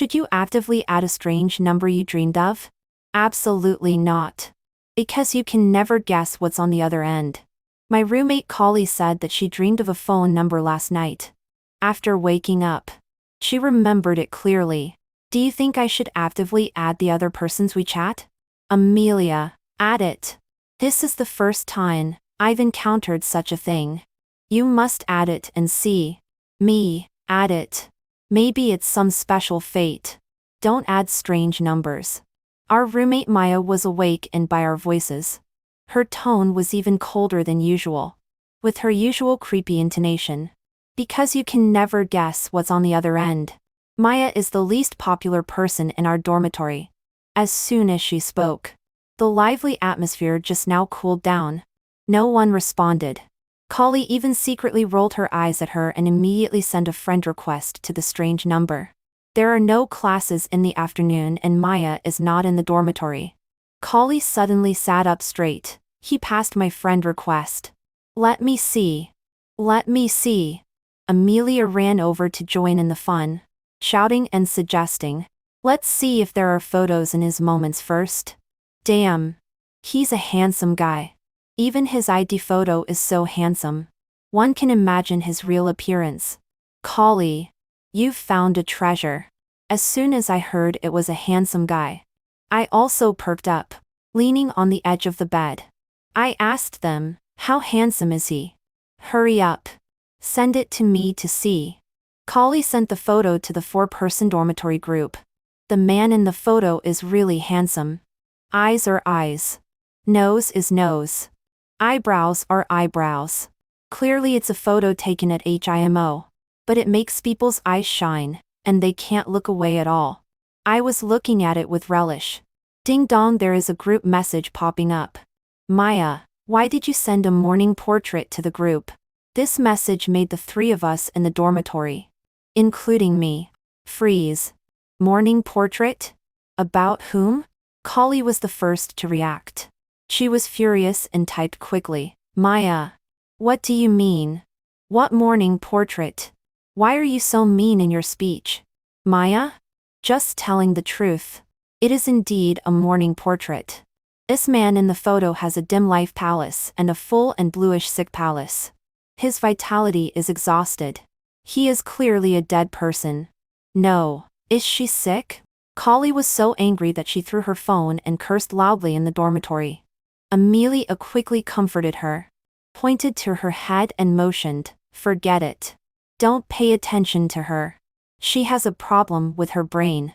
Should you actively add a strange number you dreamed of? Absolutely not. Because you can never guess what's on the other end. My roommate Collie said that she dreamed of a phone number last night. After waking up, she remembered it clearly. Do you think I should actively add the other person's WeChat? Amelia, add it. This is the first time I've encountered such a thing. You must add it and see. Me, add it. Maybe it's some special fate. Don't add strange numbers. Our roommate Maya was awakened by our voices. Her tone was even colder than usual, with her usual creepy intonation. Because you can never guess what's on the other end. Maya is the least popular person in our dormitory. As soon as she spoke, the lively atmosphere just now cooled down. No one responded. Collie even secretly rolled her eyes at her and immediately sent a friend request to the strange number. There are no classes in the afternoon and Maya is not in the dormitory. Collie suddenly sat up straight. He passed my friend request. Let me see. Let me see. Amelia ran over to join in the fun, shouting and suggesting. Let's see if there are photos in his moments first. Damn. He's a handsome guy. Even his ID photo is so handsome. One can imagine his real appearance. Collie, you've found a treasure. As soon as I heard it was a handsome guy, I also perked up, leaning on the edge of the bed. I asked them, how handsome is he? Hurry up. Send it to me to see. Collie sent the photo to the 4-person dormitory group. The man in the photo is really handsome. Eyes are eyes. Nose is nose. Eyebrows are eyebrows. Clearly it's a photo taken at HIMO. But it makes people's eyes shine, and they can't look away at all. I was looking at it with relish. Ding dong, there is a group message popping up. Maya, why did you send a morning portrait to the group? This message made the 3 of us in the dormitory, including me, freeze. Morning portrait? About whom? Collie was the first to react. She was furious and typed quickly. Maya, what do you mean? What morning portrait? Why are you so mean in your speech? Maya? Just telling the truth. It is indeed a morning portrait. This man in the photo has a dim life palace and a full and bluish sick palace. His vitality is exhausted. He is clearly a dead person. No. Is she sick? Collie was so angry that she threw her phone and cursed loudly in the dormitory. Amelia quickly comforted her, pointed to her head and motioned, forget it. Don't pay attention to her. She has a problem with her brain.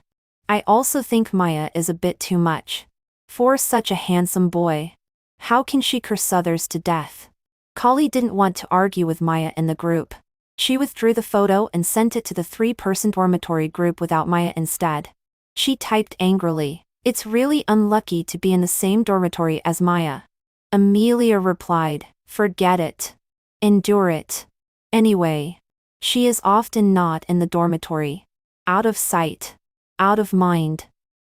I also think Maya is a bit too much. For such a handsome boy. How can she curse others to death? Collie didn't want to argue with Maya in the group. She withdrew the photo and sent it to the 3-person dormitory group without Maya instead. She typed angrily, it's really unlucky to be in the same dormitory as Maya. Amelia replied, forget it. Endure it. Anyway. She is often not in the dormitory. Out of sight. Out of mind.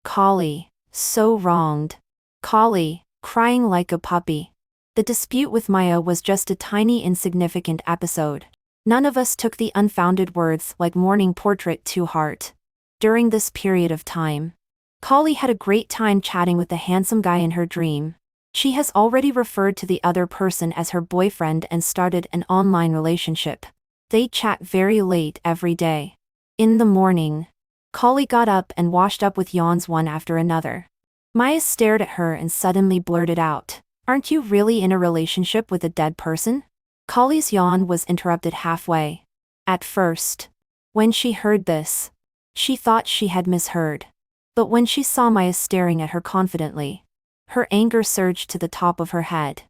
Collie, so wronged. Collie, crying like a puppy. The dispute with Maya was just a tiny insignificant episode. None of us took the unfounded words like morning portrait to heart. During this period of time, Collie had a great time chatting with the handsome guy in her dream. She has already referred to the other person as her boyfriend and started an online relationship. They chat very late every day. In the morning, Collie got up and washed up with yawns one after another. Maya stared at her and suddenly blurted out, aren't you really in a relationship with a dead person? Collie's yawn was interrupted halfway. At first, when she heard this, she thought she had misheard. But when she saw Maya staring at her confidently, her anger surged to the top of her head.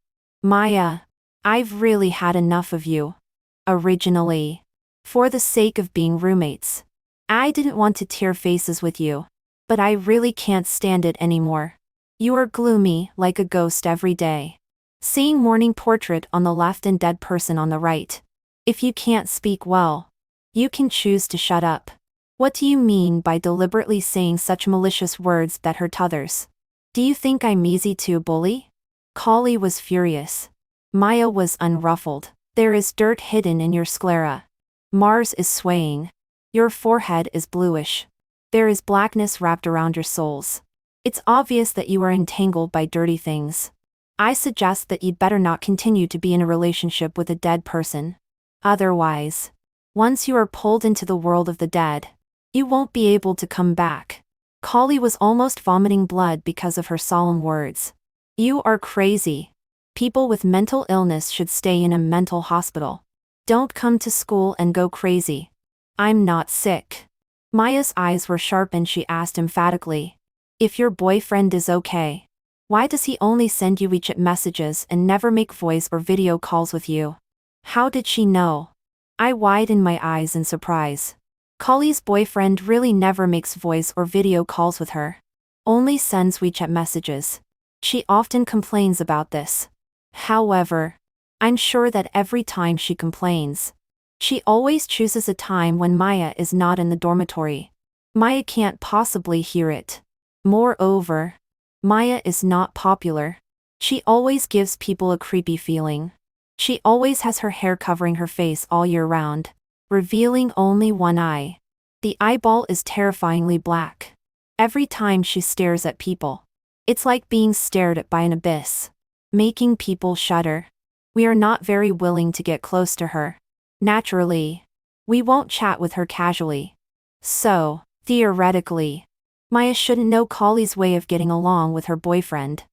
Maya, I've really had enough of you. Originally, for the sake of being roommates, I didn't want to tear faces with you. But I really can't stand it anymore. You are gloomy like a ghost every day. Seeing morning portrait on the left and dead person on the right. If you can't speak well, you can choose to shut up. What do you mean by deliberately saying such malicious words that hurt others? Do you think I'm easy to bully? Collie was furious. Maya was unruffled. There is dirt hidden in your sclera. Mars is swaying. Your forehead is bluish. There is blackness wrapped around your souls. It's obvious that you are entangled by dirty things. I suggest that you'd better not continue to be in a relationship with a dead person. Otherwise, once you are pulled into the world of the dead, you won't be able to come back. Kali was almost vomiting blood because of her solemn words. You are crazy. People with mental illness should stay in a mental hospital. Don't come to school and go crazy. I'm not sick. Maya's eyes were sharp and she asked emphatically, if your boyfriend is okay, why does he only send you WeChat messages and never make voice or video calls with you? How did she know? I widened my eyes in surprise. Kali's boyfriend really never makes voice or video calls with her. Only sends WeChat messages. She often complains about this. However, I'm sure that every time she complains, she always chooses a time when Maya is not in the dormitory. Maya can't possibly hear it. Moreover, Maya is not popular. She always gives people a creepy feeling. She always has her hair covering her face all year round, revealing only one eye. The eyeball is terrifyingly black. Every time she stares at people, it's like being stared at by an abyss, making people shudder. We are not very willing to get close to her. Naturally, we won't chat with her casually. So, theoretically, Maya shouldn't know Kali's way of getting along with her boyfriend.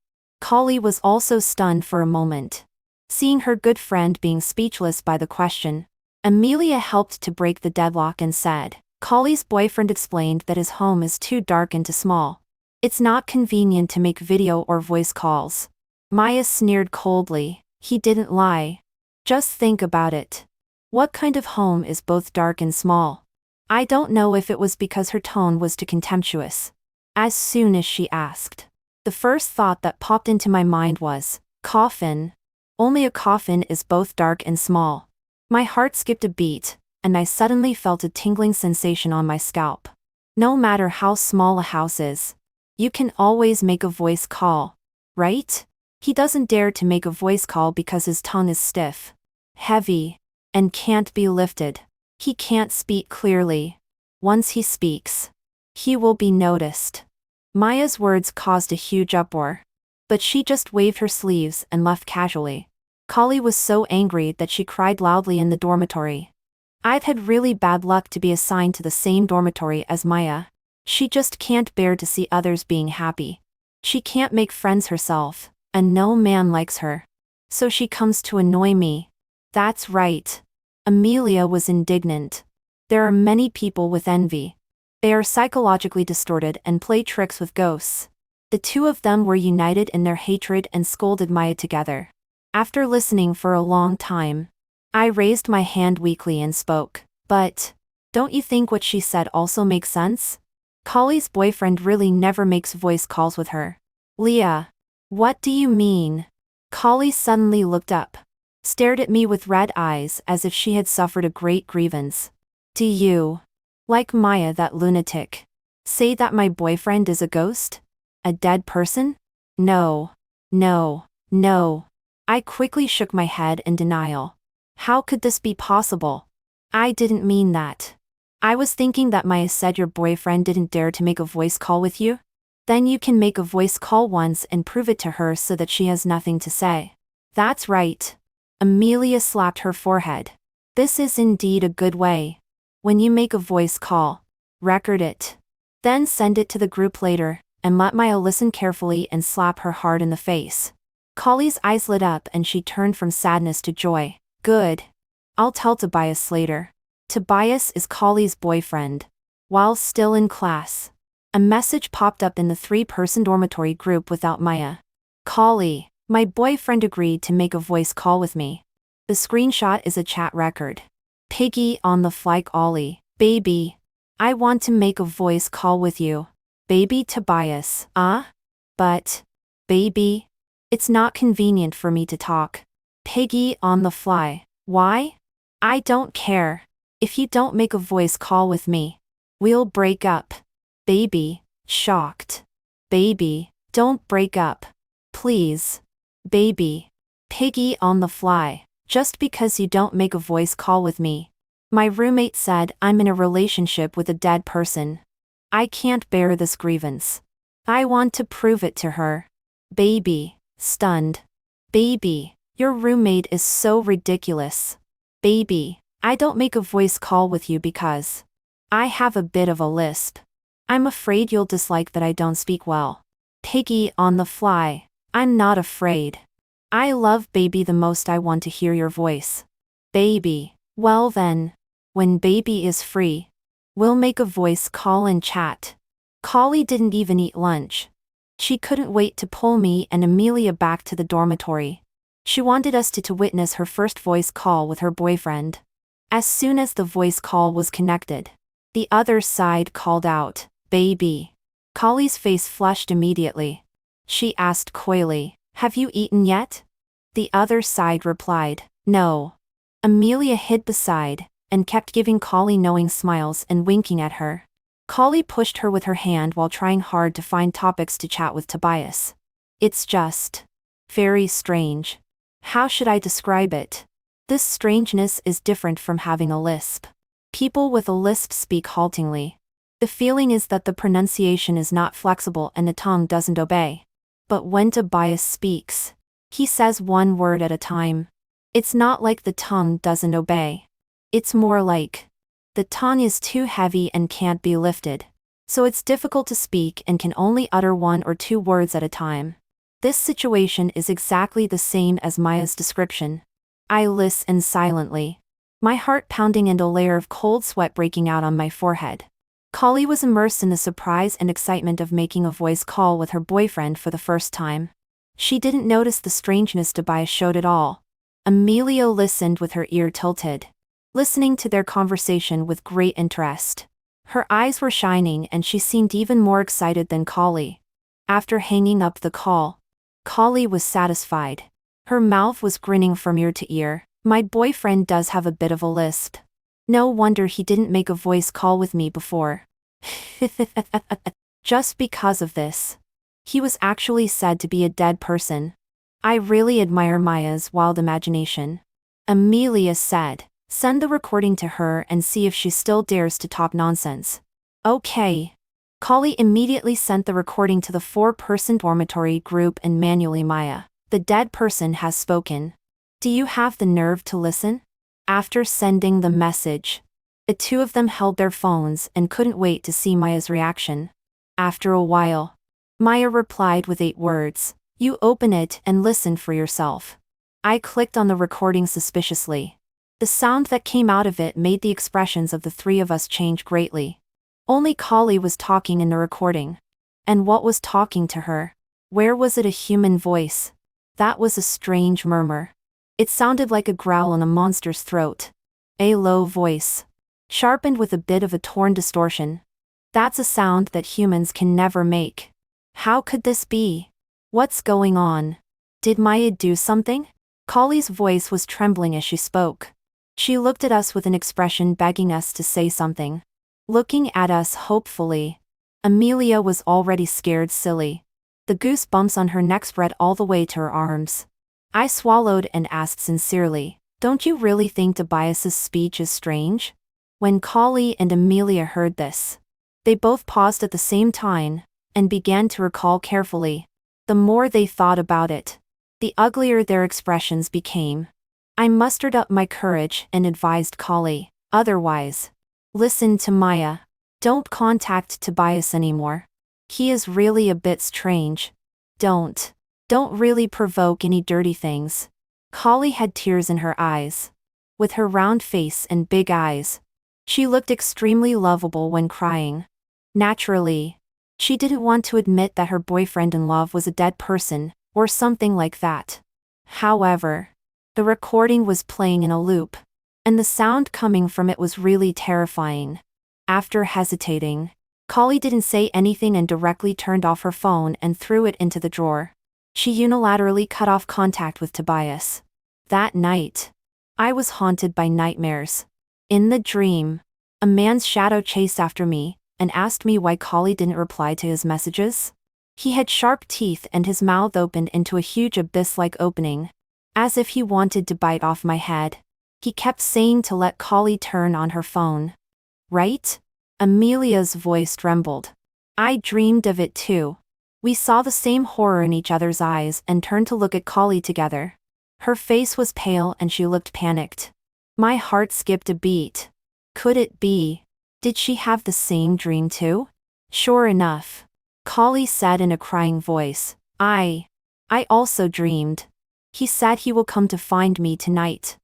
Kali was also stunned for a moment. Seeing her good friend being speechless by the question, Amelia helped to break the deadlock and said, Kali's boyfriend explained that his home is too dark and too small. It's not convenient to make video or voice calls. Maya sneered coldly. He didn't lie. Just think about it. What kind of home is both dark and small? I don't know if it was because her tone was too contemptuous. As soon as she asked, the first thought that popped into my mind was, coffin. Only a coffin is both dark and small. My heart skipped a beat, and I suddenly felt a tingling sensation on my scalp. No matter how small a house is, you can always make a voice call, right? He doesn't dare to make a voice call because his tongue is stiff, heavy, and can't be lifted. He can't speak clearly. Once he speaks, he will be noticed. Maya's words caused a huge uproar, but she just waved her sleeves and left casually. Kali was so angry that she cried loudly in the dormitory. I've had really bad luck to be assigned to the same dormitory as Maya. She just can't bear to see others being happy. She can't make friends herself, and no man likes her. So she comes to annoy me. That's right. Amelia was indignant. There are many people with envy. They are psychologically distorted and play tricks with ghosts. The two of them were united in their hatred and scolded Maya together. After listening for a long time, I raised my hand weakly and spoke. But, don't you think what she said also makes sense? Kali's boyfriend really never makes voice calls with her. Leah, what do you mean? Kali suddenly looked up, stared at me with red eyes as if she had suffered a great grievance. Do you, like Maya that lunatic, say that my boyfriend is a ghost? A dead person? No. No. No. I quickly shook my head in denial. How could this be possible? I didn't mean that. I was thinking that Maya said your boyfriend didn't dare to make a voice call with you? Then you can make a voice call once and prove it to her so that she has nothing to say. That's right. Amelia slapped her forehead. This is indeed a good way. When you make a voice call, record it. Then send it to the group later, and let Maya listen carefully and slap her hard in the face. Kali's eyes lit up and she turned from sadness to joy. Good. I'll tell Tobias later. Tobias is Kali's boyfriend. While still in class, a message popped up in the 3-person dormitory group without Maya. Kali, my boyfriend agreed to make a voice call with me. The screenshot is a chat record. Piggy on the fly Ollie. Baby, I want to make a voice call with you. Baby Tobias. But, baby, it's not convenient for me to talk. Piggy on the fly. Why? I don't care. If you don't make a voice call with me, we'll break up. Baby, shocked. Baby, don't break up. Please. Baby. Piggy on the fly. Just because you don't make a voice call with me. My roommate said I'm in a relationship with a dead person. I can't bear this grievance. I want to prove it to her. Baby, stunned. Baby, your roommate is so ridiculous. Baby, I don't make a voice call with you because I have a bit of a lisp. I'm afraid you'll dislike that I don't speak well. Piggy on the fly. I'm not afraid. I love baby the most. I want to hear your voice. Baby, well then, when baby is free, we'll make a voice call and chat. Collie didn't even eat lunch. She couldn't wait to pull me and Amelia back to the dormitory. She wanted us to witness her first voice call with her boyfriend. As soon as the voice call was connected, the other side called out, "Baby." Collie's face flushed immediately. She asked coyly, "Have you eaten yet?" The other side replied, "No." Amelia hid beside, and kept giving Collie knowing smiles and winking at her. Collie pushed her with her hand while trying hard to find topics to chat with Tobias. It's just very strange. How should I describe it? This strangeness is different from having a lisp. People with a lisp speak haltingly. The feeling is that the pronunciation is not flexible and the tongue doesn't obey. But when Tobias speaks, he says one word at a time. It's not like the tongue doesn't obey. It's more like the tongue is too heavy and can't be lifted. So it's difficult to speak and can only utter 1 or 2 words at a time. This situation is exactly the same as Maya's description. I listen silently, my heart pounding and a layer of cold sweat breaking out on my forehead. Collie was immersed in the surprise and excitement of making a voice call with her boyfriend for the first time. She didn't notice the strangeness Tobias showed at all. Amelia listened with her ear tilted, listening to their conversation with great interest. Her eyes were shining and she seemed even more excited than Collie. After hanging up the call, Collie was satisfied. Her mouth was grinning from ear to ear. My boyfriend does have a bit of a lisp. No wonder he didn't make a voice call with me before. Just because of this. He was actually said to be a dead person. I really admire Maya's wild imagination. Amelia said, "Send the recording to her and see if she still dares to talk nonsense." Okay. Collie immediately sent the recording to the 4-person dormitory group and manually Maya. The dead person has spoken. Do you have the nerve to listen? After sending the message, the 2 of them held their phones and couldn't wait to see Maya's reaction. After a while, Maya replied with 8 words. You open it and listen for yourself. I clicked on the recording suspiciously. The sound that came out of it made the expressions of the 3 of us change greatly. Only Collie was talking in the recording. And what was talking to her? Where was it a human voice? That was a strange murmur. It sounded like a growl in a monster's throat. A low voice, sharpened with a bit of a torn distortion. That's a sound that humans can never make. How could this be? What's going on? Did Maya do something? Collie's voice was trembling as she spoke. She looked at us with an expression begging us to say something. Looking at us hopefully. Amelia was already scared silly. The goosebumps on her neck spread all the way to her arms. I swallowed and asked sincerely, "Don't you really think Tobias's speech is strange?" When Collie and Amelia heard this, they both paused at the same time, and began to recall carefully. The more they thought about it, the uglier their expressions became. I mustered up my courage and advised Collie, otherwise. Listen to Maya. Don't contact Tobias anymore. He is really a bit strange. Don't really provoke any dirty things. Collie had tears in her eyes. With her round face and big eyes, she looked extremely lovable when crying. Naturally, she didn't want to admit that her boyfriend-in-law was a dead person, or something like that. However, the recording was playing in a loop, and the sound coming from it was really terrifying. After hesitating, Collie didn't say anything and directly turned off her phone and threw it into the drawer. She unilaterally cut off contact with Tobias. That night, I was haunted by nightmares. In the dream, a man's shadow chased after me and asked me why Collie didn't reply to his messages. He had sharp teeth and his mouth opened into a huge abyss-like opening, as if he wanted to bite off my head. He kept saying to let Collie turn on her phone. Right? Amelia's voice trembled. I dreamed of it too. We saw the same horror in each other's eyes and turned to look at Kali together. Her face was pale and she looked panicked. My heart skipped a beat. Could it be? Did she have the same dream too? Sure enough. Kali said in a crying voice, I also dreamed. He said he will come to find me tonight.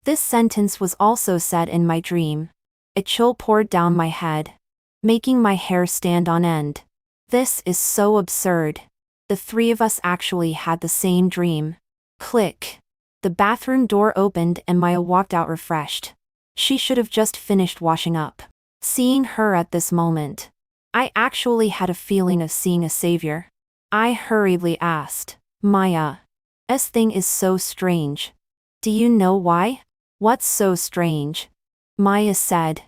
This sentence was also said in my dream. A chill poured down my head, making my hair stand on end. This is so absurd. The three of us actually had the same dream. Click. The bathroom door opened and Maya walked out refreshed. She should have just finished washing up. Seeing her at this moment, I actually had a feeling of seeing a savior. I hurriedly asked, Maya, this thing is so strange. Do you know why? What's so strange? Maya said,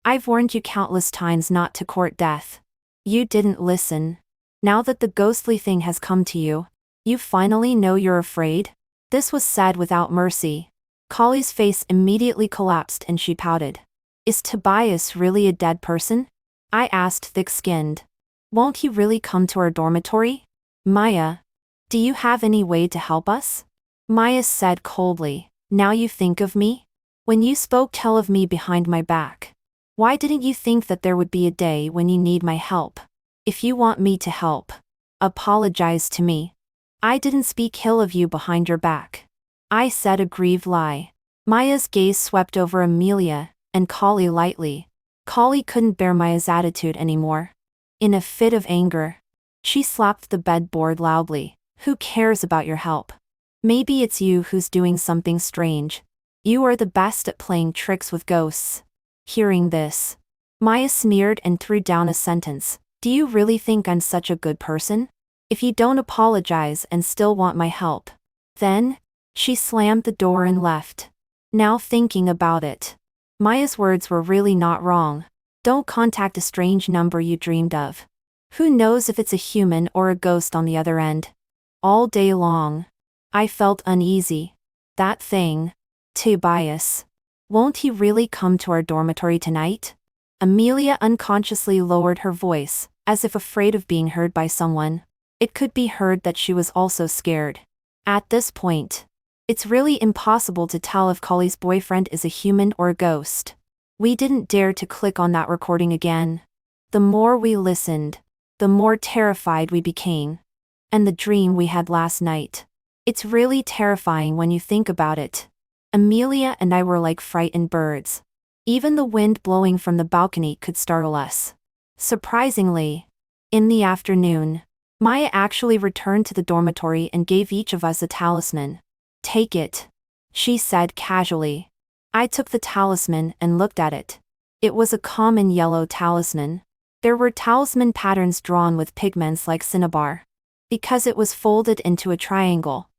I've warned you countless times not to court death. You didn't listen. Now that the ghostly thing has come to you, you finally know you're afraid? This was said without mercy. Kali's face immediately collapsed and she pouted. Is Tobias really a dead person? I asked thick-skinned. Won't he really come to our dormitory? Maya, do you have any way to help us? Maya said coldly, now you think of me? When you spoke tell of me behind my back. Why didn't you think that there would be a day when you need my help? If you want me to help, apologize to me. I didn't speak ill of you behind your back. I said a grieved lie. Maya's gaze swept over Amelia and Kali lightly. Kali couldn't bear Maya's attitude anymore. In a fit of anger, she slapped the bedboard loudly. Who cares about your help? Maybe it's you who's doing something strange. You are the best at playing tricks with ghosts. Hearing this, Maya sneered and threw down a sentence. Do you really think I'm such a good person? If you don't apologize and still want my help, then, she slammed the door and left. Now thinking about it, Maya's words were really not wrong. Don't contact a strange number you dreamed of. Who knows if it's a human or a ghost on the other end? All day long, I felt uneasy. That thing, Tobias. Won't he really come to our dormitory tonight? Amelia unconsciously lowered her voice, as if afraid of being heard by someone. It could be heard that she was also scared. At this point, it's really impossible to tell if Kali's boyfriend is a human or a ghost. We didn't dare to click on that recording again. The more we listened, the more terrified we became. And the dream we had last night. It's really terrifying when you think about it. Amelia and I were like frightened birds. Even the wind blowing from the balcony could startle us. Surprisingly, in the afternoon, Maya actually returned to the dormitory and gave each of us a talisman. Take it, she said casually. I took the talisman and looked at it. It was a common yellow talisman. There were talisman patterns drawn with pigments like cinnabar. Because it was folded into a triangle,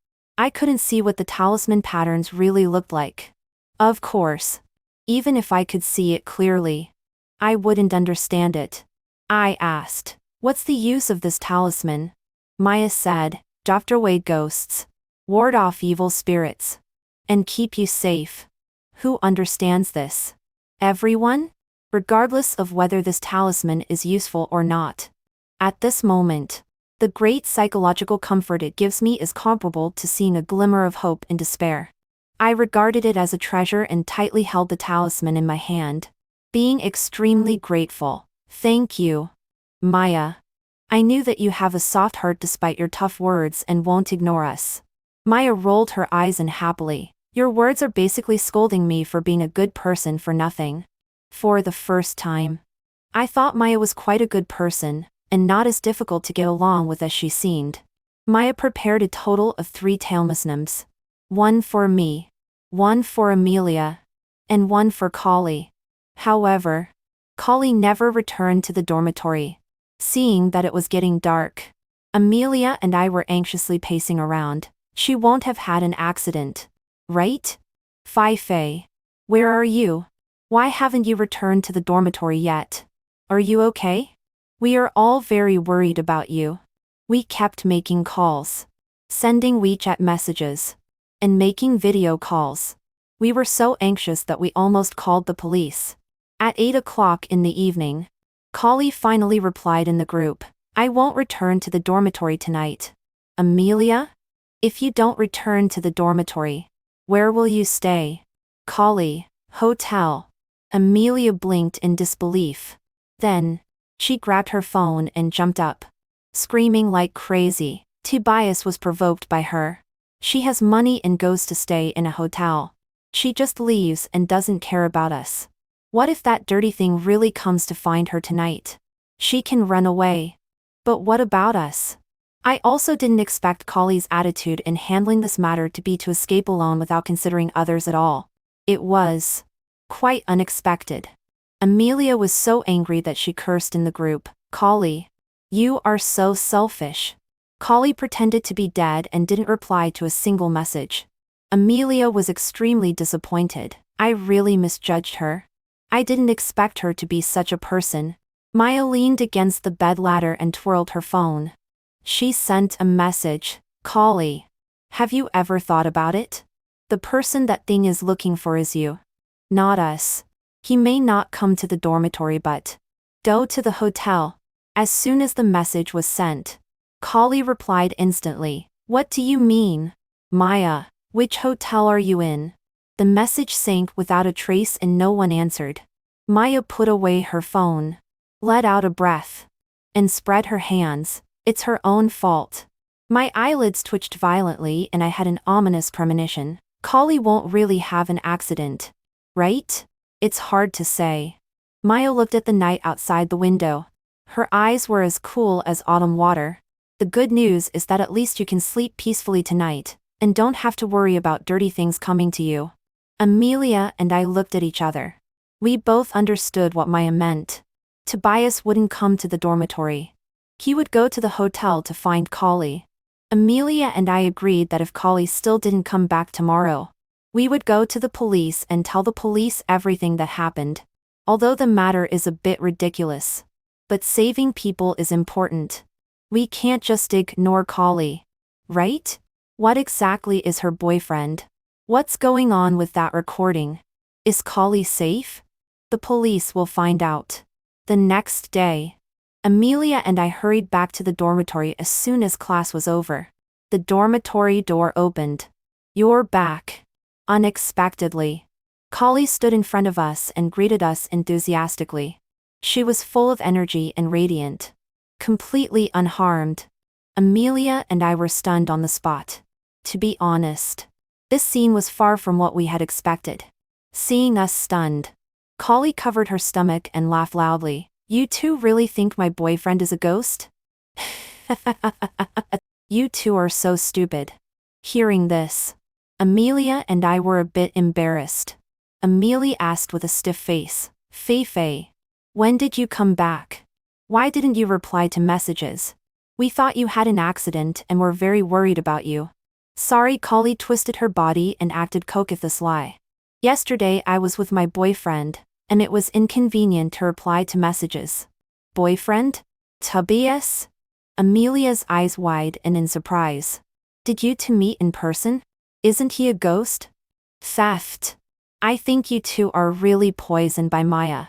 I couldn't see what the talisman patterns really looked like. Of course, even if I could see it clearly, I wouldn't understand it. I asked, what's the use of this talisman? Maya said, drive away ghosts, ward off evil spirits, and keep you safe. Who understands this? Everyone? Regardless of whether this talisman is useful or not. At this moment, the great psychological comfort it gives me is comparable to seeing a glimmer of hope in despair. I regarded it as a treasure and tightly held the talisman in my hand, being extremely grateful. Thank you, Maya. I knew that you have a soft heart despite your tough words and won't ignore us. Maya rolled her eyes unhappily. Your words are basically scolding me for being a good person for nothing. For the first time, I thought Maya was quite a good person, and not as difficult to get along with as she seemed. Maya prepared a total of 3 talismans. 1 for me, 1 for Amelia, and 1 for Kali. However, Kali never returned to the dormitory. Seeing that it was getting dark, Amelia and I were anxiously pacing around. She won't have had an accident, right? Fei, where are you? Why haven't you returned to the dormitory yet? Are you okay? We are all very worried about you. We kept making calls, sending WeChat messages, and making video calls. We were so anxious that we almost called the police. At 8 o'clock in the evening, Kali finally replied in the group. I won't return to the dormitory tonight. Amelia? If you don't return to the dormitory, where will you stay? Kali, hotel. Amelia blinked in disbelief. Then, she grabbed her phone and jumped up, screaming like crazy. Tobias was provoked by her. She has money and goes to stay in a hotel. She just leaves and doesn't care about us. What if that dirty thing really comes to find her tonight? She can run away. But what about us? I also didn't expect Kali's attitude in handling this matter to be to escape alone without considering others at all. It was quite unexpected. Amelia was so angry that she cursed in the group. Kali, you are so selfish. Kali pretended to be dead and didn't reply to a single message. Amelia was extremely disappointed. I really misjudged her. I didn't expect her to be such a person. Maya leaned against the bed ladder and twirled her phone. She sent a message. Kali, have you ever thought about it? The person that thing is looking for is you, not us. He may not come to the dormitory but go to the hotel. As soon as the message was sent, Kali replied instantly. What do you mean? Maya, which hotel are you in? The message sank without a trace and no one answered. Maya put away her phone, let out a breath, and spread her hands. It's her own fault. My eyelids twitched violently and I had an ominous premonition. Kali won't really have an accident, right? It's hard to say. Maya looked at the night outside the window. Her eyes were as cool as autumn water. The good news is that at least you can sleep peacefully tonight, and don't have to worry about dirty things coming to you. Amelia and I looked at each other. We both understood what Maya meant. Tobias wouldn't come to the dormitory. He would go to the hotel to find Kali. Amelia and I agreed that if Kali still didn't come back tomorrow, we would go to the police and tell the police everything that happened. Although the matter is a bit ridiculous, but saving people is important. We can't just ignore Kali, right? What exactly is her boyfriend? What's going on with that recording? Is Kali safe? The police will find out. The next day, Amelia and I hurried back to the dormitory as soon as class was over. The dormitory door opened. You're back. Unexpectedly, Kali stood in front of us and greeted us enthusiastically. She was full of energy and radiant, completely unharmed. Amelia and I were stunned on the spot. To be honest, this scene was far from what we had expected. Seeing us stunned, Kali covered her stomach and laughed loudly. You two really think my boyfriend is a ghost? You two are so stupid. Hearing this, Amelia and I were a bit embarrassed. Amelia asked with a stiff face, Fei, when did you come back? Why didn't you reply to messages? We thought you had an accident and were very worried about you. Sorry. Kali twisted her body and acted coquettously. Yesterday I was with my boyfriend, and it was inconvenient to reply to messages. Boyfriend? Tobias? Amelia's eyes wide and in surprise. Did you two meet in person? Isn't he a ghost? Theft. I think you two are really poisoned by Maya.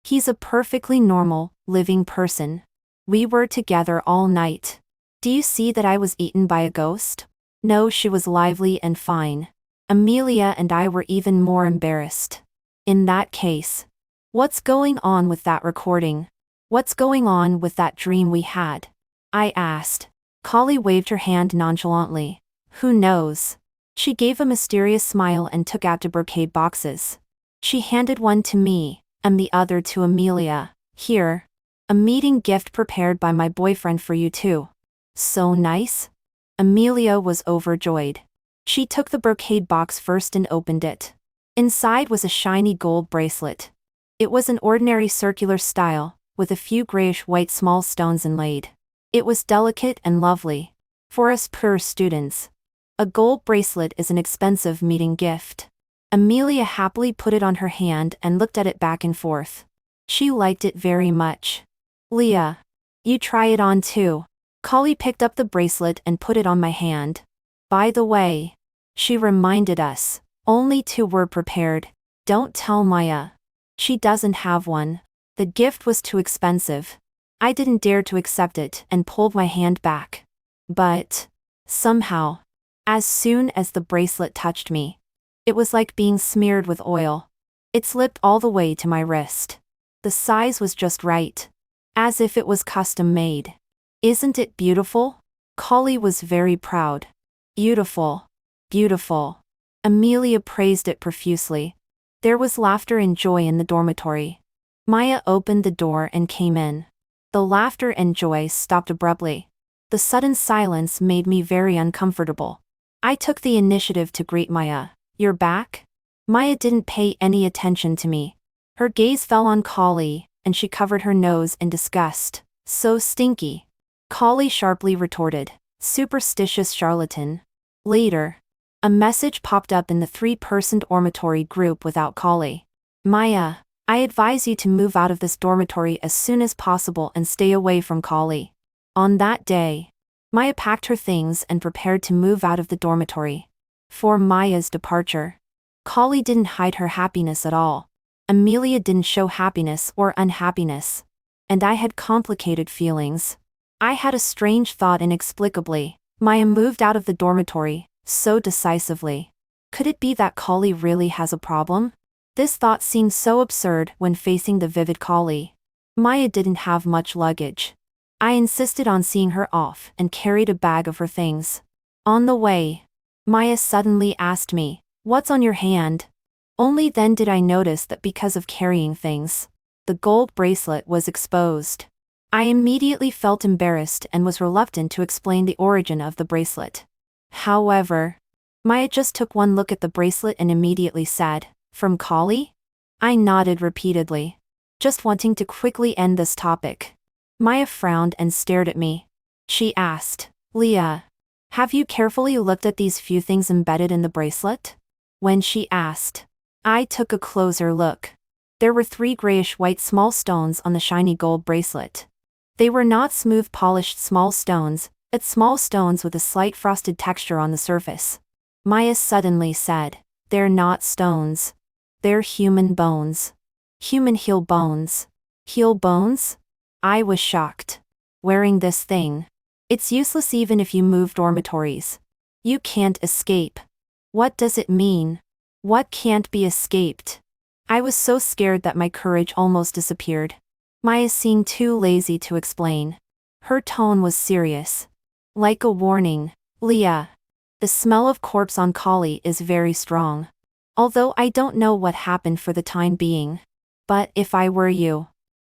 He's a perfectly normal, living person. We were together all night. Do you see that I was eaten by a ghost? No, she was lively and fine. Amelia and I were even more embarrassed. In that case, what's going on with that recording? What's going on with that dream we had? I asked. Kali waved her hand nonchalantly. Who knows? She gave a mysterious smile and took out 2 brocade boxes. She handed one to me, and the other to Amelia. Here. A meeting gift prepared by my boyfriend for you too. So nice? Amelia was overjoyed. She took the brocade box first and opened it. Inside was a shiny gold bracelet. It was an ordinary circular style, with a few grayish-white small stones inlaid. It was delicate and lovely. For us poor students, a gold bracelet is an expensive meeting gift. Amelia happily put it on her hand and looked at it back and forth. She liked it very much. Leah, you try it on too. Kali picked up the bracelet and put it on my hand. By the way, she reminded us, only 2 were prepared. Don't tell Maya. She doesn't have one. The gift was too expensive. I didn't dare to accept it and pulled my hand back. But somehow, as soon as the bracelet touched me, it was like being smeared with oil. It slipped all the way to my wrist. The size was just right, as if it was custom made. Isn't it beautiful? Kali was very proud. Beautiful. Beautiful. Amelia praised it profusely. There was laughter and joy in the dormitory. Maya opened the door and came in. The laughter and joy stopped abruptly. The sudden silence made me very uncomfortable. I took the initiative to greet Maya. "You're back?" Maya didn't pay any attention to me. Her gaze fell on Kali, and she covered her nose in disgust. "So stinky." Kali sharply retorted. "Superstitious charlatan." Later, a message popped up in the 3-person dormitory group without Kali. "Maya, I advise you to move out of this dormitory as soon as possible and stay away from Kali." On that day, Maya packed her things and prepared to move out of the dormitory. For Maya's departure, Kali didn't hide her happiness at all. Amelia didn't show happiness or unhappiness. And I had complicated feelings. I had a strange thought inexplicably. Maya moved out of the dormitory, so decisively. Could it be that Kali really has a problem? This thought seemed so absurd when facing the vivid Kali. Maya didn't have much luggage. I insisted on seeing her off and carried a bag of her things. On the way, Maya suddenly asked me, "What's on your hand?" Only then did I notice that because of carrying things, the gold bracelet was exposed. I immediately felt embarrassed and was reluctant to explain the origin of the bracelet. However, Maya just took one look at the bracelet and immediately said, "From Kali?" I nodded repeatedly, just wanting to quickly end this topic. Maya frowned and stared at me. She asked, "Leah, have you carefully looked at these few things embedded in the bracelet?" When she asked, I took a closer look. There were 3 grayish-white small stones on the shiny gold bracelet. They were not smooth polished small stones, but small stones with a slight frosted texture on the surface. Maya suddenly said, "They're not stones. They're human bones. Human heel bones." Heel bones? I was shocked. Wearing this thing. It's useless even if you move dormitories. You can't escape. What does it mean? What can't be escaped? I was so scared that my courage almost disappeared. Maya seemed too lazy to explain. Her tone was serious. Like a warning. "Leah, the smell of corpse on Kali is very strong. Although I don't know what happened for the time being. But if I were you,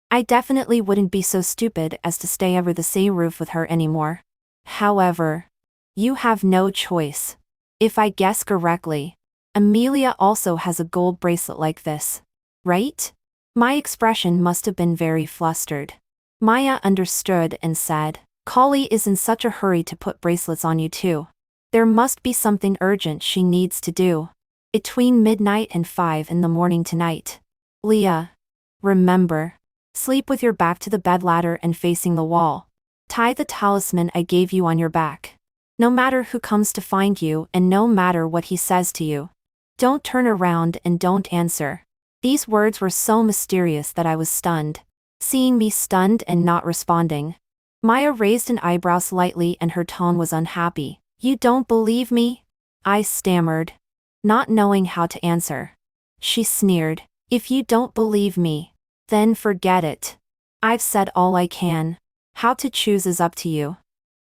I definitely wouldn't be so stupid as to stay under the same roof with her anymore. However, you have no choice. If I guess correctly, Amelia also has a gold bracelet like this, right?" My expression must have been very flustered. Maya understood and said, "Kali is in such a hurry to put bracelets on you too. There must be something urgent she needs to do. Between midnight and 5 in the morning tonight. Leah, remember, sleep with your back to the bed ladder and facing the wall. Tie the talisman I gave you on your back. No matter who comes to find you and no matter what he says to you. Don't turn around and don't answer." These words were so mysterious that I was stunned. Seeing me stunned and not responding, Maya raised an eyebrow slightly and her tone was unhappy. "You don't believe me?" I stammered, not knowing how to answer. She sneered, "If you don't believe me, then forget it. I've said all I can. How to choose is up to you."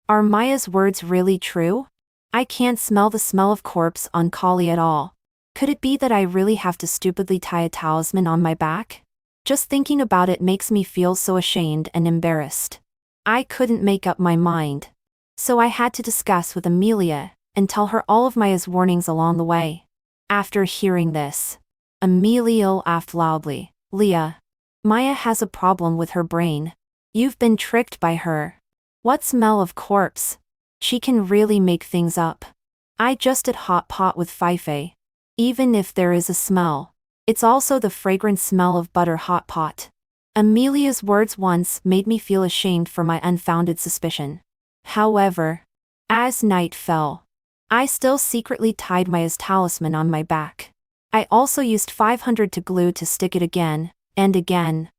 Are Maya's words really true? I can't smell the smell of corpse on Kali at all. Could it be that I really have to stupidly tie a talisman on my back? Just thinking about it makes me feel so ashamed and embarrassed. I couldn't make up my mind. So I had to discuss with Amelia and tell her all of Maya's warnings along the way. After hearing this, Amelia laughed loudly. "Leah, Maya has a problem with her brain. You've been tricked by her. What smell of corpse? She can really make things up. I just did hot pot with Fife. Even if there is a smell, it's also the fragrant smell of butter hot pot." Amelia's words once made me feel ashamed for my unfounded suspicion. However, as night fell, I still secretly tied Maya's talisman on my back. I also used 500 to glue to stick it again, and again.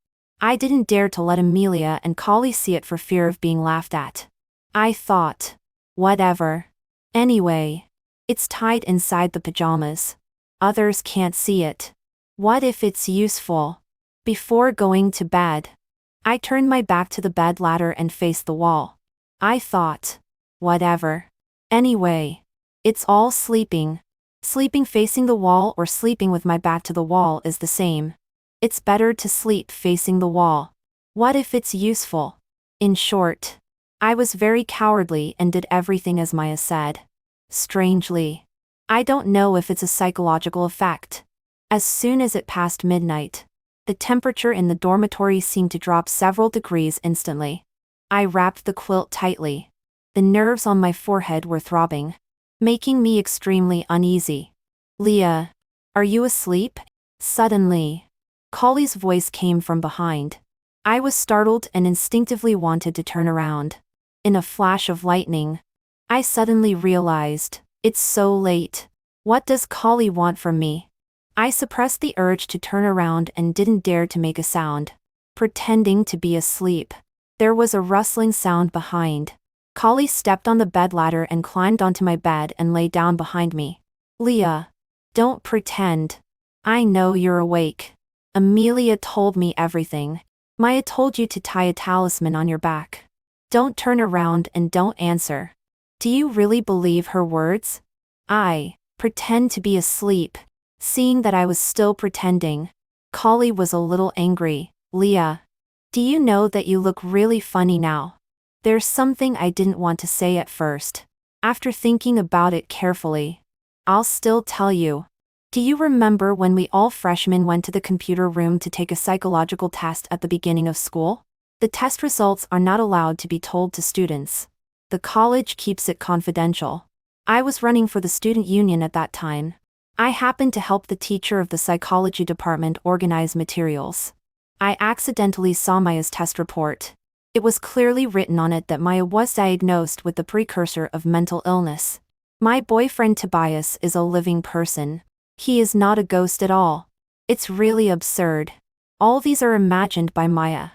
I didn't dare to let Amelia and Collie see it for fear of being laughed at. I thought, whatever. Anyway, it's tied inside the pajamas. Others can't see it. What if it's useful? Before going to bed, I turned my back to the bed ladder and faced the wall. I thought, whatever. Anyway, it's all sleeping. Sleeping facing the wall or sleeping with my back to the wall is the same. It's better to sleep facing the wall. What if it's useful? In short, I was very cowardly and did everything as Maya said. Strangely, I don't know if it's a psychological effect. As soon as it passed midnight, the temperature in the dormitory seemed to drop several degrees instantly. I wrapped the quilt tightly. The nerves on my forehead were throbbing, making me extremely uneasy. Leah, are you asleep? Suddenly, Collie's voice came from behind. I was startled and instinctively wanted to turn around. In a flash of lightning, I suddenly realized, it's so late. What does Collie want from me? I suppressed the urge to turn around and didn't dare to make a sound. Pretending to be asleep. There was a rustling sound behind. Collie stepped on the bed ladder and climbed onto my bed and lay down behind me. Leah, don't pretend. I know you're awake. Amelia told me everything. Maya told you to tie a talisman on your back. Don't turn around and don't answer. Do you really believe her words? I pretend to be asleep. Seeing that I was still pretending, Collie was a little angry. Leah, do you know that you look really funny now? There's something I didn't want to say at first. After thinking about it carefully, I'll still tell you. Do you remember when we all freshmen went to the computer room to take a psychological test at the beginning of school? The test results are not allowed to be told to students. The college keeps it confidential. I was running for the student union at that time. I happened to help the teacher of the psychology department organize materials. I accidentally saw Maya's test report. It was clearly written on it that Maya was diagnosed with the precursor of mental illness. My boyfriend Tobias is a living person. He is not a ghost at all. It's really absurd. All these are imagined by Maya.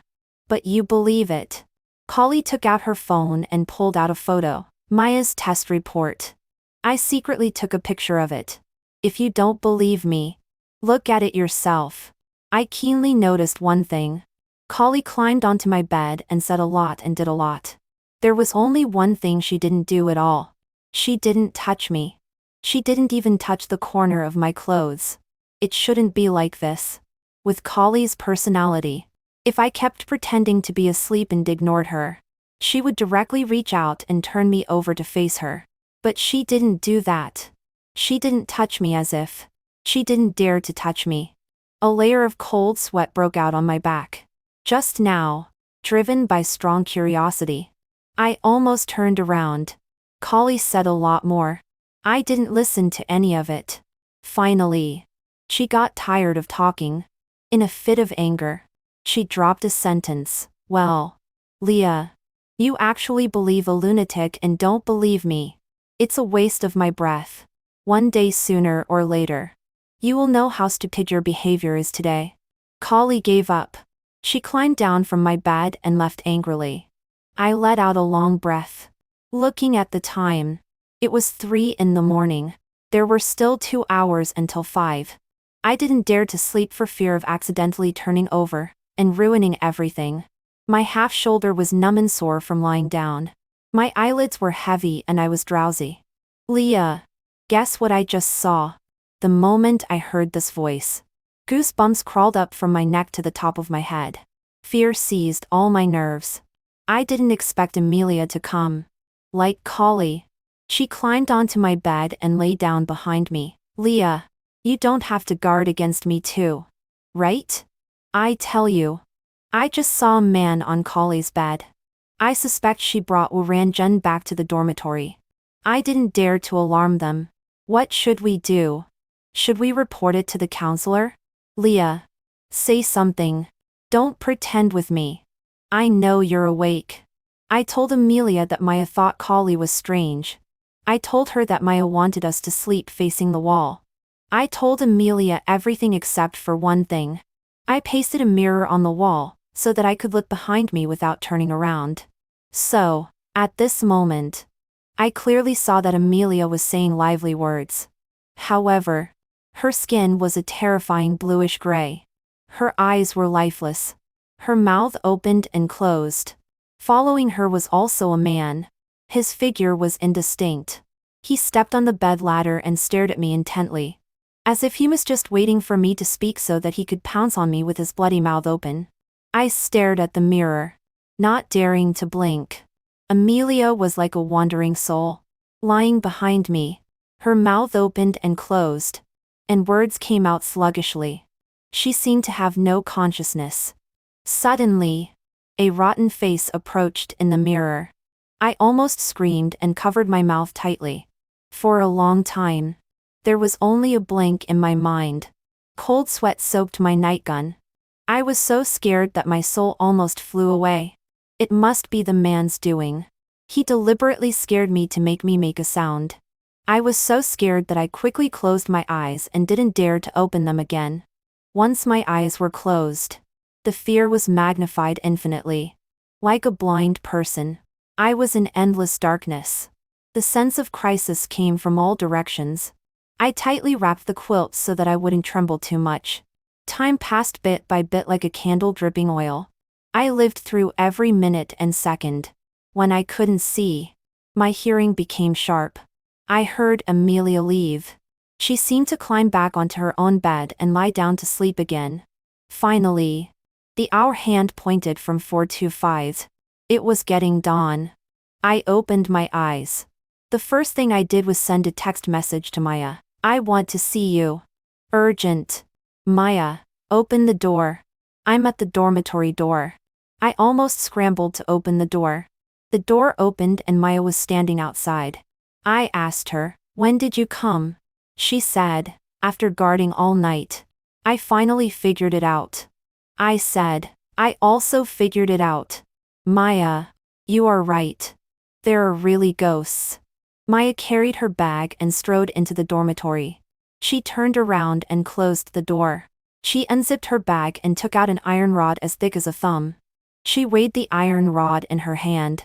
But you believe it. Collie took out her phone and pulled out a photo. Maya's test report. I secretly took a picture of it. If you don't believe me, look at it yourself. I keenly noticed one thing. Collie climbed onto my bed and said a lot and did a lot. There was only one thing she didn't do at all. She didn't touch me. She didn't even touch the corner of my clothes. It shouldn't be like this. With Collie's personality, if I kept pretending to be asleep and ignored her, she would directly reach out and turn me over to face her. But she didn't do that. She didn't touch me as if she didn't dare to touch me. A layer of cold sweat broke out on my back. Just now, driven by strong curiosity, I almost turned around. Collie said a lot more. I didn't listen to any of it. Finally, she got tired of talking. In a fit of anger, she dropped a sentence. Well, Leah, you actually believe a lunatic and don't believe me. It's a waste of my breath. One day sooner or later, you will know how stupid your behavior is today. Collie gave up. She climbed down from my bed and left angrily. I let out a long breath. Looking at the time, it was 3 in the morning. There were still 2 hours until 5. I didn't dare to sleep for fear of accidentally turning over and ruining everything. My half shoulder was numb and sore from lying down. My eyelids were heavy and I was drowsy. Leah, guess what I just saw? The moment I heard this voice, goosebumps crawled up from my neck to the top of my head. Fear seized all my nerves. I didn't expect Amelia to come. Like Collie, she climbed onto my bed and lay down behind me. Leah, you don't have to guard against me too. Right? I tell you. I just saw a man on Collie's bed. I suspect she brought Wu Ranjun back to the dormitory. I didn't dare to alarm them. What should we do? Should we report it to the counselor? Leah, say something. Don't pretend with me. I know you're awake. I told Amelia that Maya thought Collie was strange. I told her that Maya wanted us to sleep facing the wall. I told Amelia everything except for one thing. I pasted a mirror on the wall, so that I could look behind me without turning around. So, at this moment, I clearly saw that Amelia was saying lively words. However, her skin was a terrifying bluish gray. Her eyes were lifeless. Her mouth opened and closed. Following her was also a man. His figure was indistinct. He stepped on the bed ladder and stared at me intently, as if he was just waiting for me to speak so that he could pounce on me with his bloody mouth open. I stared at the mirror, not daring to blink. Amelia was like a wandering soul, lying behind me. Her mouth opened and closed, and words came out sluggishly. She seemed to have no consciousness. Suddenly, a rotten face approached in the mirror. I almost screamed and covered my mouth tightly. For a long time, there was only a blank in my mind. Cold sweat soaked my nightgown. I was so scared that my soul almost flew away. It must be the man's doing. He deliberately scared me to make me make a sound. I was so scared that I quickly closed my eyes and didn't dare to open them again. Once my eyes were closed, the fear was magnified infinitely. Like a blind person, I was in endless darkness. The sense of crisis came from all directions. I tightly wrapped the quilt so that I wouldn't tremble too much. Time passed bit by bit like a candle dripping oil. I lived through every minute and second. When I couldn't see, my hearing became sharp. I heard Amelia leave. She seemed to climb back onto her own bed and lie down to sleep again. Finally, the hour hand pointed from 4 to 5. It was getting dawn. I opened my eyes. The first thing I did was send a text message to Maya. I want to see you. Urgent. Maya, open the door. I'm at the dormitory door. I almost scrambled to open the door. The door opened and Maya was standing outside. I asked her, "When did you come?" She said, "After guarding all night. I finally figured it out." I said, "I also figured it out." Maya, you are right. There are really ghosts. Maya carried her bag and strode into the dormitory. She turned around and closed the door. She unzipped her bag and took out an iron rod as thick as a thumb. She weighed the iron rod in her hand.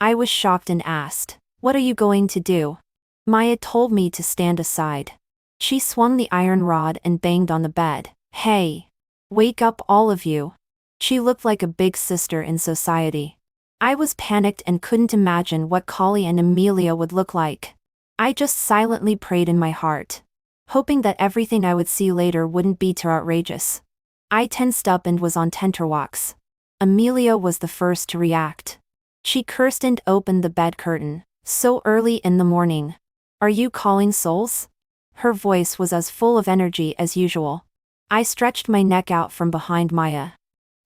I was shocked and asked, "What are you going to do?" Maya told me to stand aside. She swung the iron rod and banged on the bed. "Hey! Wake up all of you." She looked like a big sister in society. I was panicked and couldn't imagine what Kali and Amelia would look like. I just silently prayed in my heart, hoping that everything I would see later wouldn't be too outrageous. I tensed up and was on tenterhooks. Amelia was the first to react. She cursed and opened the bed curtain. "So early in the morning. Are you calling souls?" Her voice was as full of energy as usual. I stretched my neck out from behind Maya.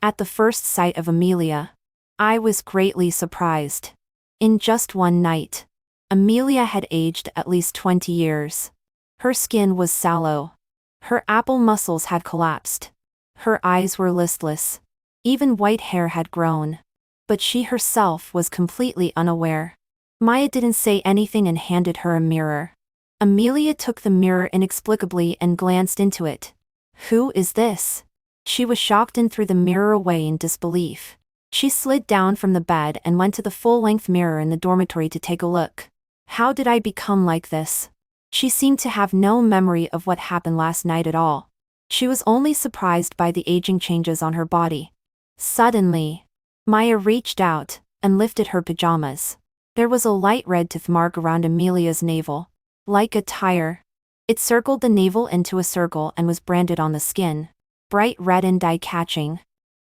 At the first sight of Amelia, I was greatly surprised. In just one night, Amelia had aged at least 20 years. Her skin was sallow. Her apple muscles had collapsed. Her eyes were listless. Even white hair had grown. But she herself was completely unaware. Maya didn't say anything and handed her a mirror. Amelia took the mirror inexplicably and glanced into it. "Who is this?" She was shocked and threw the mirror away in disbelief. She slid down from the bed and went to the full-length mirror in the dormitory to take a look. How did I become like this? She seemed to have no memory of what happened last night at all. She was only surprised by the aging changes on her body. Suddenly, Maya reached out and lifted her pajamas. There was a light red tooth mark around Amelia's navel, like a tire. It circled the navel into a circle and was branded on the skin. Bright red and eye-catching.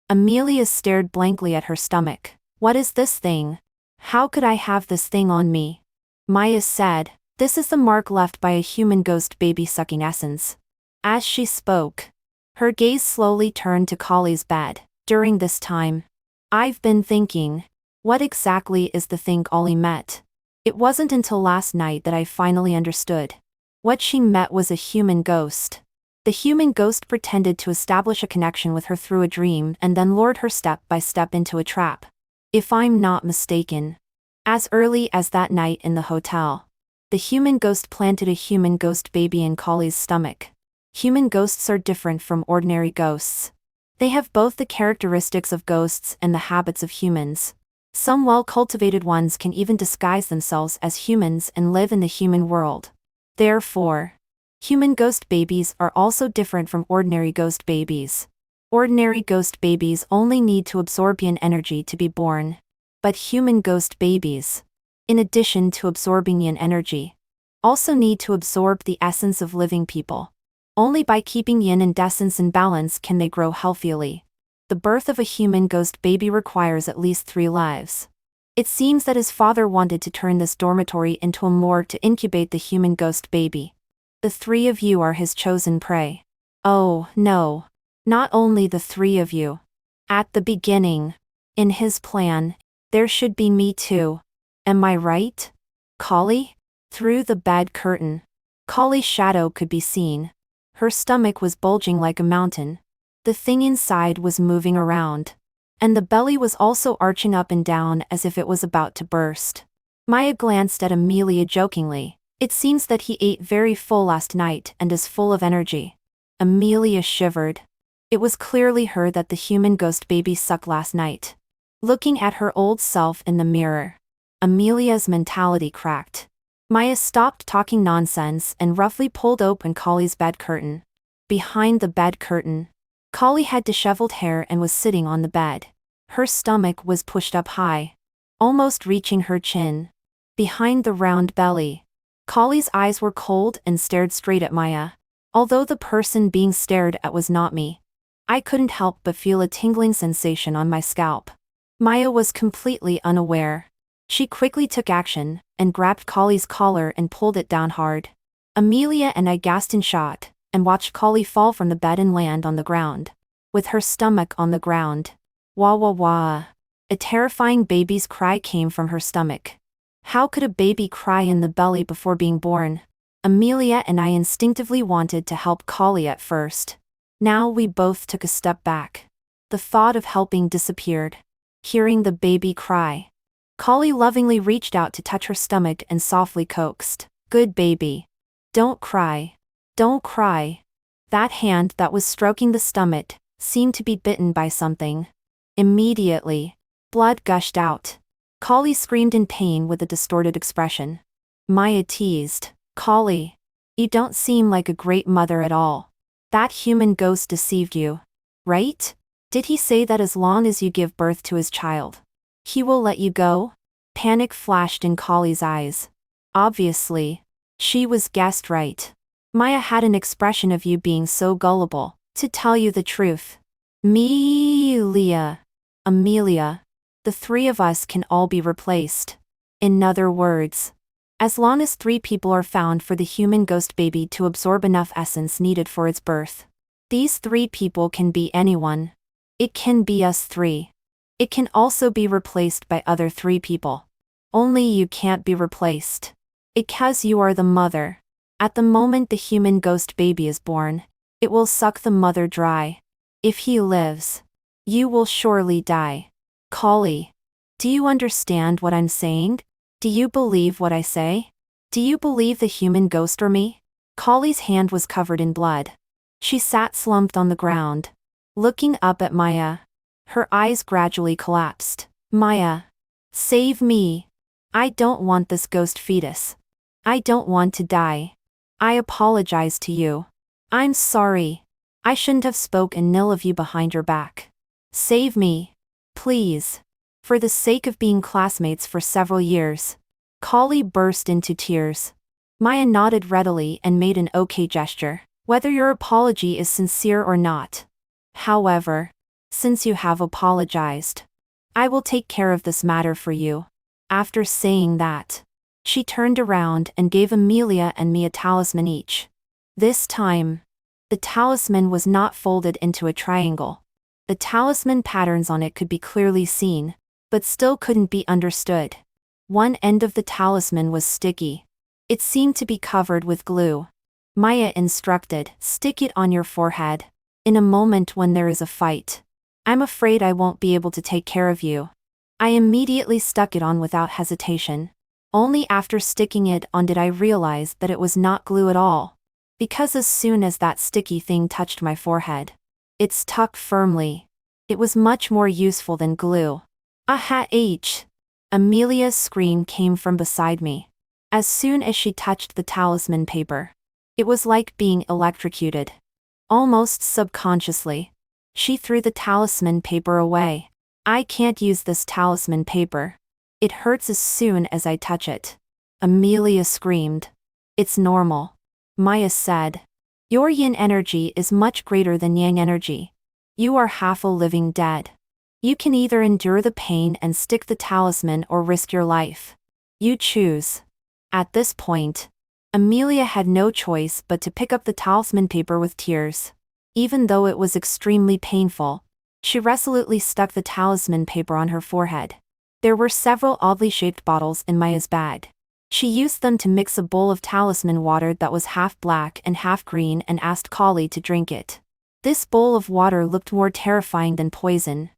Amelia stared blankly at her stomach. "What is this thing? How could I have this thing on me?" Maya said, "This is the mark left by a human ghost baby sucking essence." As she spoke, her gaze slowly turned to Kali's bed. During this time, I've been thinking, what exactly is the thing Kali met? It wasn't until last night that I finally understood. What she met was a human ghost. The human ghost pretended to establish a connection with her through a dream and then lured her step by step into a trap. If I'm not mistaken, as early as that night in the hotel, the human ghost planted a human ghost baby in Kali's stomach. Human ghosts are different from ordinary ghosts. They have both the characteristics of ghosts and the habits of humans. Some well-cultivated ones can even disguise themselves as humans and live in the human world. Therefore, human ghost babies are also different from ordinary ghost babies. Ordinary ghost babies only need to absorb yin energy to be born. But human ghost babies, in addition to absorbing yin energy, also need to absorb the essence of living people. Only by keeping yin and essence in balance can they grow healthily. The birth of a human ghost baby requires at least 3 lives. It seems that his father wanted to turn this dormitory into a morgue to incubate the human ghost baby. The 3 of you are his chosen prey. Oh, no. Not only the 3 of you. At the beginning, in his plan, there should be me too. Am I right? Kali? Through the bed curtain, Kali's shadow could be seen. Her stomach was bulging like a mountain. The thing inside was moving around. And the belly was also arching up and down as if it was about to burst. Maya glanced at Amelia jokingly. It seems that he ate very full last night and is full of energy. Amelia shivered. It was clearly her that the human ghost baby sucked last night. Looking at her old self in the mirror, Amelia's mentality cracked. Maya stopped talking nonsense and roughly pulled open Kali's bed curtain. Behind the bed curtain, Kali had disheveled hair and was sitting on the bed. Her stomach was pushed up high, almost reaching her chin. Behind the round belly, Kali's eyes were cold and stared straight at Maya. Although the person being stared at was not me, I couldn't help but feel a tingling sensation on my scalp. Maya was completely unaware. She quickly took action and grabbed Kali's collar and pulled it down hard. Amelia and I gasped in shock and watched Kali fall from the bed and land on the ground, with her stomach on the ground. Wah wah wah. A terrifying baby's cry came from her stomach. How could a baby cry in the belly before being born? Amelia and I instinctively wanted to help Kali at first. Now we both took a step back. The thought of helping disappeared. Hearing the baby cry, Kali lovingly reached out to touch her stomach and softly coaxed, "Good baby. Don't cry. Don't cry." That hand that was stroking the stomach seemed to be bitten by something. Immediately, blood gushed out. Kali screamed in pain with a distorted expression. Maya teased, "Kali, you don't seem like a great mother at all. That human ghost deceived you, right? Did he say that as long as you give birth to his child, he will let you go?" Panic flashed in Kali's eyes. Obviously, she was guessed right. Maya had an expression of you being so gullible, to tell you the truth. Amelia. The 3 of us can all be replaced. In other words, as long as 3 people are found for the human ghost baby to absorb enough essence needed for its birth. These 3 people can be anyone. It can be us 3. It can also be replaced by other 3 people. Only you can't be replaced. Because you are the mother. At the moment the human ghost baby is born, it will suck the mother dry. If he lives, you will surely die. Kali, do you understand what I'm saying? Do you believe what I say? Do you believe the human ghost or me? Kali's hand was covered in blood. She sat slumped on the ground, looking up at Maya. Her eyes gradually collapsed. Maya, save me. I don't want this ghost fetus. I don't want to die. I apologize to you. I'm sorry. I shouldn't have spoken ill of you behind your back. Save me. Please. For the sake of being classmates for several years. Kali burst into tears. Maya nodded readily and made an okay gesture, whether your apology is sincere or not. However, since you have apologized, I will take care of this matter for you. After saying that, she turned around and gave Amelia and me a talisman each. This time, the talisman was not folded into a triangle. The talisman patterns on it could be clearly seen, but still couldn't be understood. One end of the talisman was sticky. It seemed to be covered with glue. Maya instructed, "Stick it on your forehead. In a moment when there is a fight, I'm afraid I won't be able to take care of you." I immediately stuck it on without hesitation. Only after sticking it on did I realize that it was not glue at all. Because as soon as that sticky thing touched my forehead, It stuck firmly. It was much more useful than glue. Aha-h! Amelia's scream came from beside me. As soon as she touched the talisman paper, it was like being electrocuted. Almost subconsciously, she threw the talisman paper away. I can't use this talisman paper. It hurts as soon as I touch it. Amelia screamed. It's normal. Maya said. Your yin energy is much greater than yang energy. You are half a living dead. You can either endure the pain and stick the talisman or risk your life. You choose. At this point, Amelia had no choice but to pick up the talisman paper with tears. Even though it was extremely painful, she resolutely stuck the talisman paper on her forehead. There were several oddly shaped bottles in Maya's bag. She used them to mix a bowl of talisman water that was half black and half green and asked Kali to drink it. This bowl of water looked more terrifying than poison.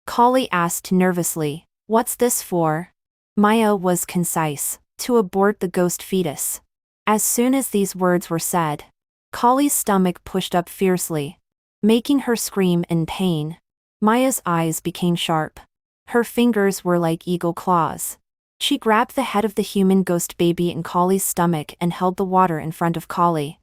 Kali asked nervously, "What's this for?" Maya was concise, "To abort the ghost fetus." As soon as these words were said, Kali's stomach pushed up fiercely, making her scream in pain. Maya's eyes became sharp. Her fingers were like eagle claws. She grabbed the head of the human ghost baby in Kali's stomach and held the water in front of Kali,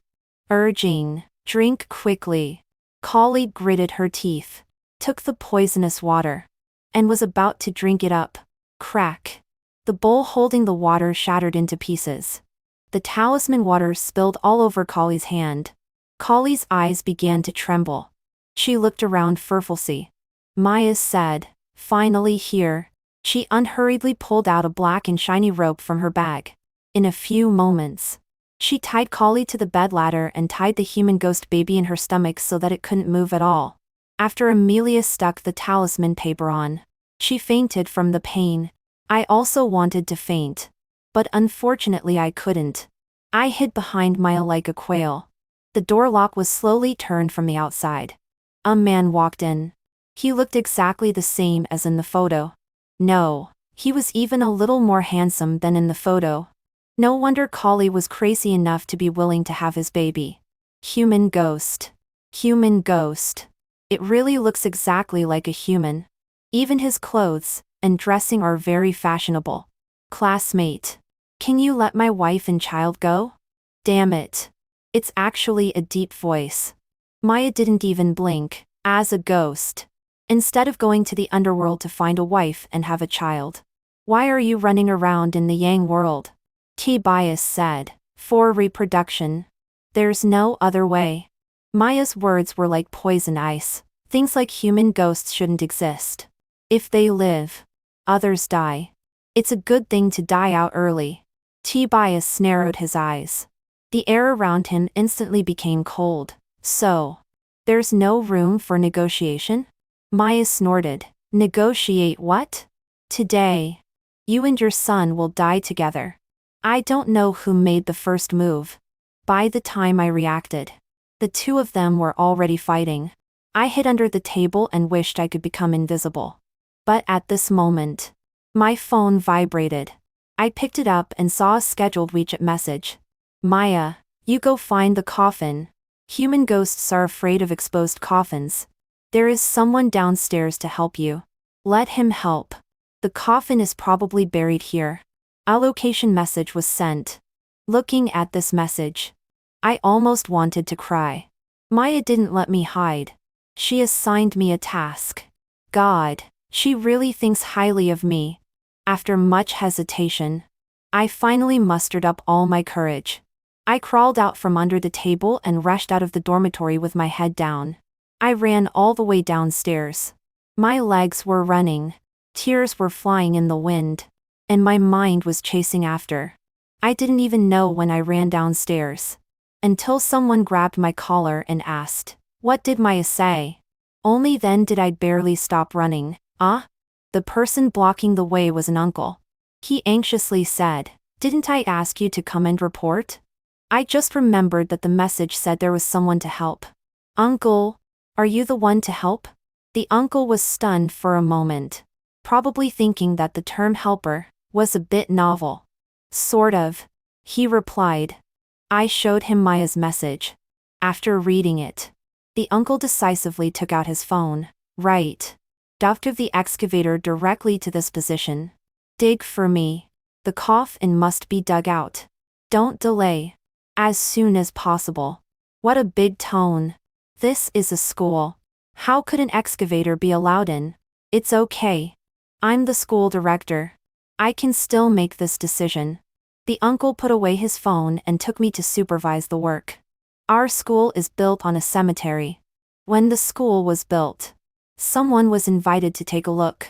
urging, "Drink quickly." Kali gritted her teeth, took the poisonous water, and was about to drink it up. Crack! The bowl holding the water shattered into pieces. The talisman water spilled all over Kali's hand. Kali's eyes began to tremble. She looked around fearfully. Maya said, "Finally here." She unhurriedly pulled out a black and shiny rope from her bag. In a few moments, she tied Kali to the bed ladder and tied the human ghost baby in her stomach so that it couldn't move at all. After Amelia stuck the talisman paper on, she fainted from the pain. I also wanted to faint, but unfortunately I couldn't. I hid behind Maya like a quail. The door lock was slowly turned from the outside. A man walked in. He looked exactly the same as in the photo. No, he was even a little more handsome than in the photo. No wonder Kali was crazy enough to be willing to have his baby. Human ghost. Human ghost. It really looks exactly like a human. Even his clothes and dressing are very fashionable. Classmate. Can you let my wife and child go? Damn it. It's actually a deep voice. Maya didn't even blink. As a ghost, instead of going to the underworld to find a wife and have a child, why are you running around in the Yang world? T-Bias said, "For reproduction. There's no other way." Maya's words were like poison ice. Things like human ghosts shouldn't exist. If they live, others die. It's a good thing to die out early. T-Bias narrowed his eyes. The air around him instantly became cold. So, there's no room for negotiation? Maya snorted. Negotiate what? Today, you and your son will die together. I don't know who made the first move. By the time I reacted, the two of them were already fighting. I hid under the table and wished I could become invisible. But at this moment, my phone vibrated. I picked it up and saw a scheduled WeChat message. Maya, you go find the coffin. Human ghosts are afraid of exposed coffins. There is someone downstairs to help you. Let him help. The coffin is probably buried here. A location message was sent. Looking at this message, I almost wanted to cry. Maya didn't let me hide. She assigned me a task. God, she really thinks highly of me. After much hesitation, I finally mustered up all my courage. I crawled out from under the table and rushed out of the dormitory with my head down. I ran all the way downstairs. My legs were running, tears were flying in the wind, and my mind was chasing after. I didn't even know when I ran downstairs, until someone grabbed my collar and asked, "What did Maya say?" Only then did I barely stop running. The person blocking the way was an uncle. He anxiously said, "Didn't I ask you to come and report?" I just remembered that the message said there was someone to help. Uncle, are you the one to help? The uncle was stunned for a moment, probably thinking that the term helper was a bit novel. Sort of, he replied. I showed him Maya's message. After reading it, The uncle decisively took out his phone. Right. Dove the excavator directly to this position. Dig for me. The coffin must be dug out. Don't delay. As soon as possible. What a big tone. This is a school. How could an excavator be allowed in? It's okay. I'm the school director. I can still make this decision. The uncle put away his phone and took me to supervise the work. Our school is built on a cemetery. When the school was built, someone was invited to take a look.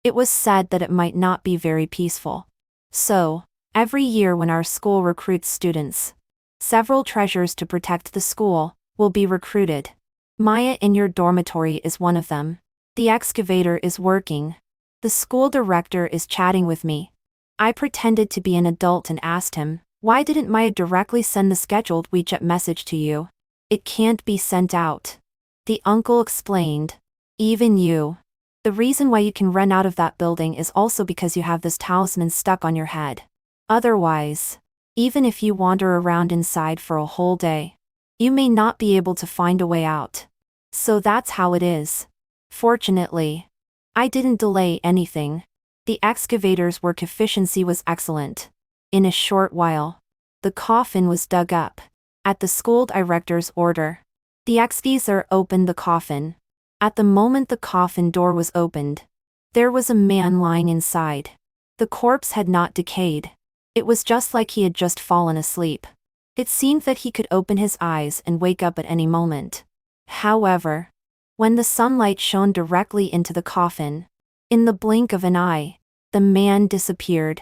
It was said that it might not be very peaceful. So, every year when our school recruits students, several treasures to protect the school will be recruited. Maya in your dormitory is one of them. The excavator is working. The school director is chatting with me. I pretended to be an adult and asked him, why didn't Maya directly send the scheduled WeChat message to you? It can't be sent out. The uncle explained. Even you. The reason why you can run out of that building is also because you have this talisman stuck on your head. Otherwise, even if you wander around inside for a whole day, you may not be able to find a way out. So that's how it is. Fortunately, I didn't delay anything. The excavator's work efficiency was excellent. In a short while, the coffin was dug up. At the school director's order, the excavator opened the coffin. At the moment the coffin door was opened, there was a man lying inside. The corpse had not decayed. It was just like he had just fallen asleep. It seemed that he could open his eyes and wake up at any moment. However, when the sunlight shone directly into the coffin, in the blink of an eye, the man disappeared.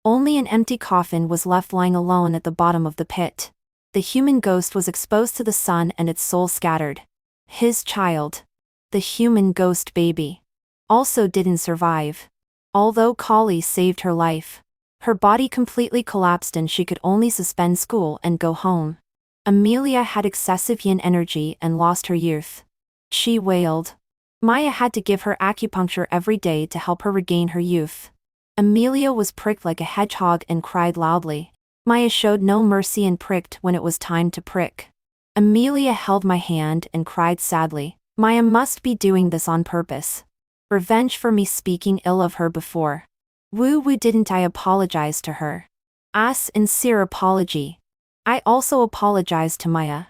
Only an empty coffin was left lying alone at the bottom of the pit. The human ghost was exposed to the sun and its soul scattered. His child, the human ghost baby, also didn't survive. Although Kali saved her life, her body completely collapsed and she could only suspend school and go home. Amelia had excessive yin energy and lost her youth. She wailed. Maya had to give her acupuncture every day to help her regain her youth. Amelia was pricked like a hedgehog and cried loudly. Maya showed no mercy and pricked when it was time to prick. Amelia held my hand and cried sadly. Maya must be doing this on purpose. Revenge for me speaking ill of her before. Woo didn't I apologize to her? A sincere apology. I also apologized to Maya.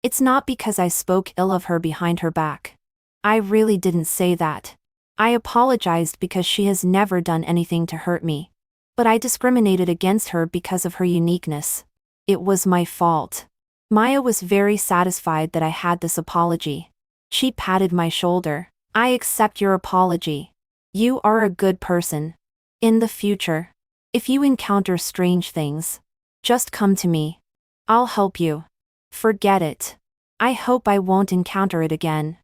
It's not because I spoke ill of her behind her back. I really didn't say that. I apologized because she has never done anything to hurt me. But I discriminated against her because of her uniqueness. It was my fault. Maya was very satisfied that I had this apology. She patted my shoulder. I accept your apology. You are a good person. In the future, if you encounter strange things, just come to me. I'll help you. Forget it. I hope I won't encounter it again.